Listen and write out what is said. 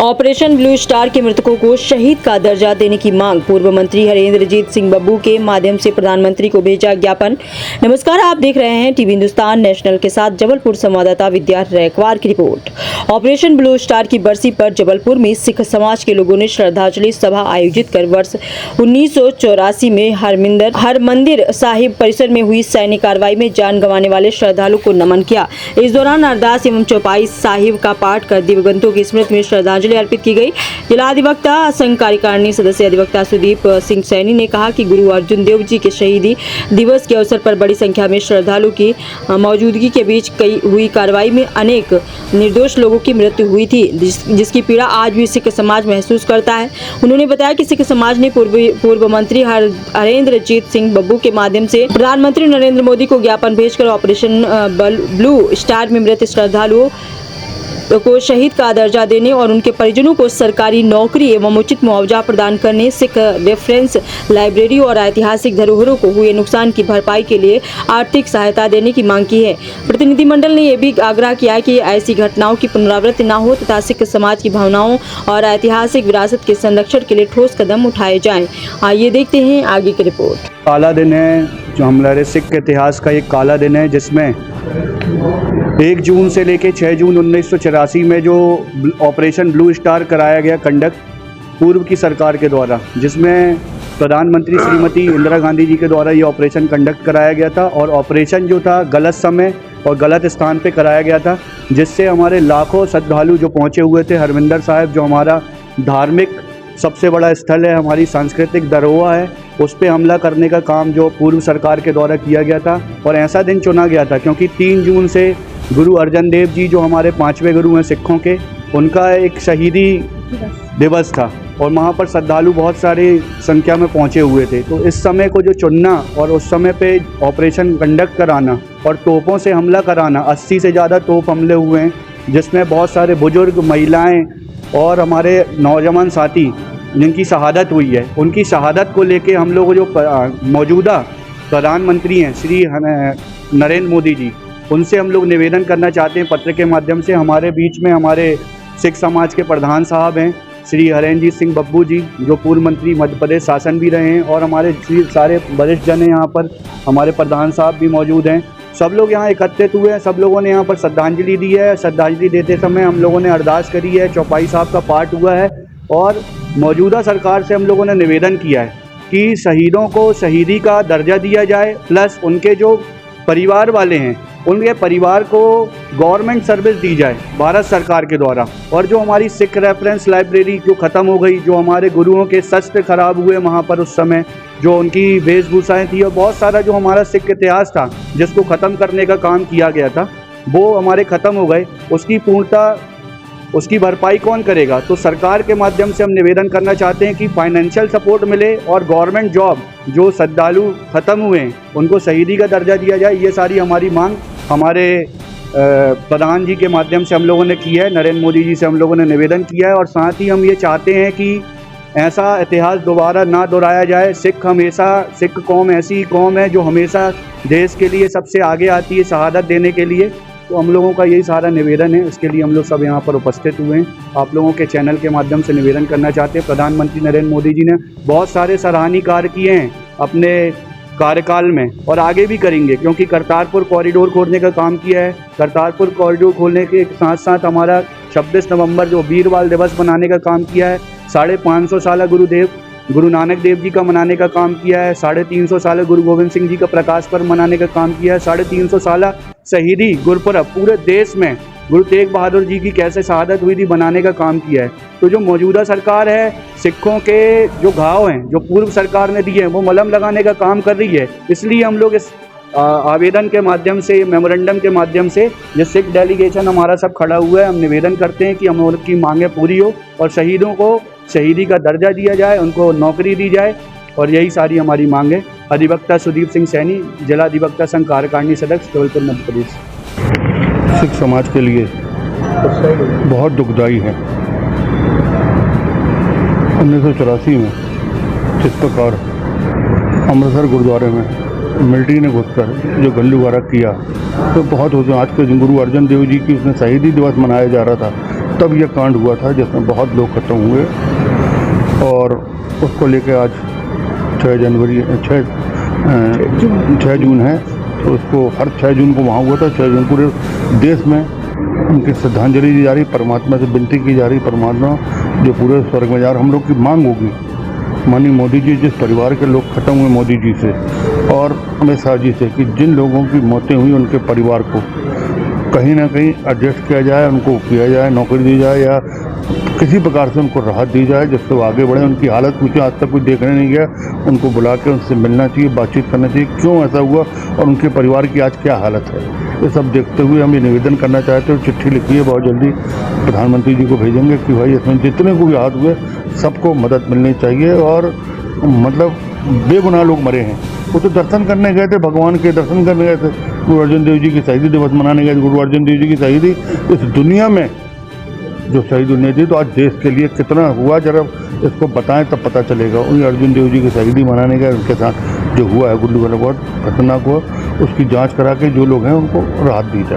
Operation blue star के मृतकों को शहीद का दर्जा देने की मांग। पूर्व मंत्री हरेंद्रजीत सिंह बब्बू के माध्यम से प्रधानमंत्री को भेजा ज्ञापन। नमस्कार, आप देख रहे हैं टीवी हिंदुस्तान नेशनल के साथ जबलपुर संवाददाता विद्या रैकवार की रिपोर्ट। ऑपरेशन ब्लू स्टार की बरसी पर जबलपुर में सिख समाज के लोगों ने श्रद्धांजलि सभा आयोजित कर वर्ष 1984 में हरमंदिर साहिब परिसर में हुई सैन्य कार्रवाई में जान गंवाने वाले श्रद्धालु को नमन किया। इस दौरान अरदास एवं चौपाई साहिब का पाठ कर दिवंगतों की स्मृति में श्रद्धांजलि अर्पित की गई। जिला अधिवक्ता संघ कार्यकारिणी सदस्य अधिवक्ता सुदीप सिंह सैनी ने कहा कि गुरु अर्जुन देव जी के शहीदी दिवस के अवसर पर बड़ी संख्या में श्रद्धालु की मौजूदगी के बीच हुई कार्रवाई में अनेक निर्दोष लोगों की मृत्यु हुई थी, जिसकी पीड़ा आज भी सिख समाज महसूस करता है। उन्होंने बताया कि सिख समाज ने पूर्व मंत्री हरेंद्रजीत सिंह बब्बू के माध्यम से प्रधानमंत्री नरेंद्र मोदी को ज्ञापन भेजकर ऑपरेशन ब्लू स्टार में मृत श्रद्धालुओं को शहीद का दर्जा देने और उनके परिजनों को सरकारी नौकरी एवं उचित मुआवजा प्रदान करने, सिख रेफरेंस लाइब्रेरी और ऐतिहासिक धरोहरों को हुए नुकसान की भरपाई के लिए आर्थिक सहायता देने की मांग की है। प्रतिनिधिमंडल ने यह भी आग्रह किया कि ऐसी घटनाओं की पुनरावृत्ति न हो तथा सिख समाज की भावनाओं और ऐतिहासिक विरासत के संरक्षण के लिए ठोस कदम उठाए जाएं। आइए देखते हैं आगे की रिपोर्ट। काला दिन है जो हमारे सिख के इतिहास का एक काला दिन है, जिसमें 1 जून से लेकर 6 जून 1984 में जो ऑपरेशन ब्लू स्टार कराया गया कंडक्ट पूर्व की सरकार के द्वारा, जिसमें प्रधानमंत्री श्रीमती इंदिरा गांधी जी के द्वारा ये ऑपरेशन कंडक्ट कराया गया था। और ऑपरेशन जो था गलत समय और गलत स्थान पे कराया गया था, जिससे हमारे लाखों श्रद्धालु जो पहुँचे हुए थे हरमंदिर साहिब, जो हमारा धार्मिक सबसे बड़ा स्थल है, हमारी सांस्कृतिक धरोहर है, उस पर हमला करने का काम जो पूर्व सरकार के द्वारा किया गया था। और ऐसा दिन चुना गया था क्योंकि 3 जून से गुरु अर्जन देव जी, जो हमारे 5वें गुरु हैं सिखों के, उनका एक शहीदी दिवस था और वहाँ पर श्रद्धालु बहुत सारी संख्या में पहुँचे हुए थे। तो इस समय को जो चुनना और उस समय पे ऑपरेशन कंडक्ट कराना और तोपों से हमला कराना, 80 से ज़्यादा तोप हमले हुए हैं, जिसमें बहुत सारे बुजुर्ग, महिलाएं और हमारे नौजवान साथी जिनकी शहादत हुई है, उनकी शहादत को लेके हम लोग जो मौजूदा प्रधानमंत्री हैं श्री नरेंद्र मोदी जी, उनसे हम लोग निवेदन करना चाहते हैं पत्र के माध्यम से। हमारे बीच में हमारे सिख समाज के प्रधान साहब हैं श्री हरेंद्रजीत सिंह बब्बू जी, जो पूर्व मंत्री मध्य प्रदेश शासन भी रहे हैं, और हमारे सारे वरिष्ठ जन हैं, यहाँ पर हमारे प्रधान साहब भी मौजूद हैं। सब लोग यहाँ एकत्रित हुए हैं, सब लोगों ने यहाँ पर श्रद्धांजलि दी है। श्रद्धांजलि देते समय हम लोगों ने अरदास करी है, चौपाई साहब का पाठ हुआ है और मौजूदा सरकार से हम लोगों ने निवेदन किया है कि शहीदों को शहीदी का दर्जा दिया जाए, प्लस उनके जो परिवार वाले हैं उनके परिवार को गवर्नमेंट सर्विस दी जाए भारत सरकार के द्वारा। और जो हमारी सिख रेफरेंस लाइब्रेरी जो ख़त्म हो गई, जो हमारे गुरुओं के शस्त्र खराब हुए वहाँ पर उस समय, जो उनकी वेशभूषाएँ थी और बहुत सारा जो हमारा सिख इतिहास था जिसको ख़त्म करने का काम किया गया था, वो हमारे ख़त्म हो गए। उसकी पूर्णता, उसकी भरपाई कौन करेगा? तो सरकार के माध्यम से हम निवेदन करना चाहते हैं कि फाइनेंशियल सपोर्ट मिले और गवर्नमेंट जॉब जो श्रद्धालु ख़त्म हुए हैं उनको शहीदी का दर्जा दिया जाए। ये सारी हमारी मांग हमारे प्रधान जी के माध्यम से हम लोगों ने की है, नरेंद्र मोदी जी से हम लोगों ने निवेदन किया है। और साथ ही हम ये चाहते हैं कि ऐसा इतिहास दोबारा ना दोहराया जाए। सिख कौम ऐसी कौम है जो हमेशा देश के लिए सबसे आगे आती है शहादत देने के लिए। तो हम लोगों का यही सारा निवेदन है, इसके लिए हम लोग सब यहाँ पर उपस्थित हुए हैं। आप लोगों के चैनल के माध्यम से निवेदन करना चाहते हैं, प्रधानमंत्री नरेंद्र मोदी जी ने बहुत सारे सराहनीय कार्य किए हैं अपने कार्यकाल में और आगे भी करेंगे, क्योंकि करतारपुर कॉरिडोर खोलने का काम किया है। करतारपुर कॉरिडोर खोलने के साथ साथ हमारा 26 नवंबर जो वीरवाल दिवस बनाने का काम किया है, 550 साल गुरु नानक देव जी का मनाने का काम किया है, 350 साल गुरु गोविंद सिंह जी का प्रकाश पर्व मनाने का काम किया है, 350 साल शहीदी गुरपुरब पूरे देश में गुरु तेग बहादुर जी की कैसे शहादत हुई थी बनाने का काम किया है। तो जो मौजूदा सरकार है, सिखों के जो घाव हैं जो पूर्व सरकार ने दिए हैं वो मलहम लगाने का काम कर रही है। इसलिए हम लोग इस आवेदन के माध्यम से, मेमोरेंडम के माध्यम से, जो सिख डेलीगेशन हमारा सब खड़ा हुआ है, हम निवेदन करते हैं कि हम उनकी मांगें पूरी हो और शहीदों को शहीदी का दर्जा दिया जाए, उनको नौकरी दी जाए। और यही सारी हमारी मांग है। अधिवक्ता सुदीप सिंह सैनी, जिला अधिवक्ता संघ कार्यकारिणी सदस्य, जबलपुर मध्य प्रदेश। सिख समाज के लिए बहुत दुखदाई है। 1984 में जिस प्रकार अमृतसर गुरुद्वारे में मिलिट्री ने घुसकर जो गल्लूवारा किया, तो बहुत हो आज के गुरु अर्जन देव जी की उसने शहीदी दिवस मनाया जा रहा था, तब यह कांड हुआ था जिसमें बहुत लोग खत्म हुए, और उसको लेके आज 6 जून है, तो उसको हर 6 जून को वहाँ हुआ था। 6 जून पूरे देश में उनकी श्रद्धांजलि दी जा रही, परमात्मा से विनती की जा रही, परमात्मा जो पूरे स्वर्ग में जा रहे, हम लोग की मांग होगी माननीय मोदी जी, जिस परिवार के लोग खत्म हुए मोदी जी से और अमित शाह जी से, कि जिन लोगों की मौतें हुई उनके परिवार को कहीं ना कहीं एडजस्ट किया जाए, उनको किया जाए, नौकरी दी जाए या किसी प्रकार से उनको राहत दी जाए जिससे वो आगे बढ़े। उनकी हालत पूछे, आज तक कोई देखने नहीं गया, उनको बुला के उनसे मिलना चाहिए, बातचीत करना चाहिए, क्यों ऐसा हुआ और उनके परिवार की आज क्या हालत है। ये सब देखते हुए हम ये निवेदन करना चाहते हैं, चिट्ठी लिखी है, बहुत जल्दी प्रधानमंत्री जी को भेजेंगे कि भाई इसमें जितने को भी आहत हुए सबको मदद मिलनी चाहिए। और मतलब बेगुनाह लोग मरे हैं, वो तो दर्शन करने गए थे, भगवान के दर्शन करने गए थे, गुरु अर्जुन देव जी की शहीदी दिवस मनाने गए थे। गुरु अर्जुन देव जी की शहीदी इस दुनिया में जो शहीद हुए थे, तो आज देश के लिए कितना हुआ, जरा इसको बताएं तब पता चलेगा। उन अर्जुन देव जी की शहीदी मनाने गए, उनके साथ जो हुआ है गुल्लू वाला बहुत खतरनाक हुआ, उसकी जांच करा के जो लोग हैं उनको राहत दी जाए।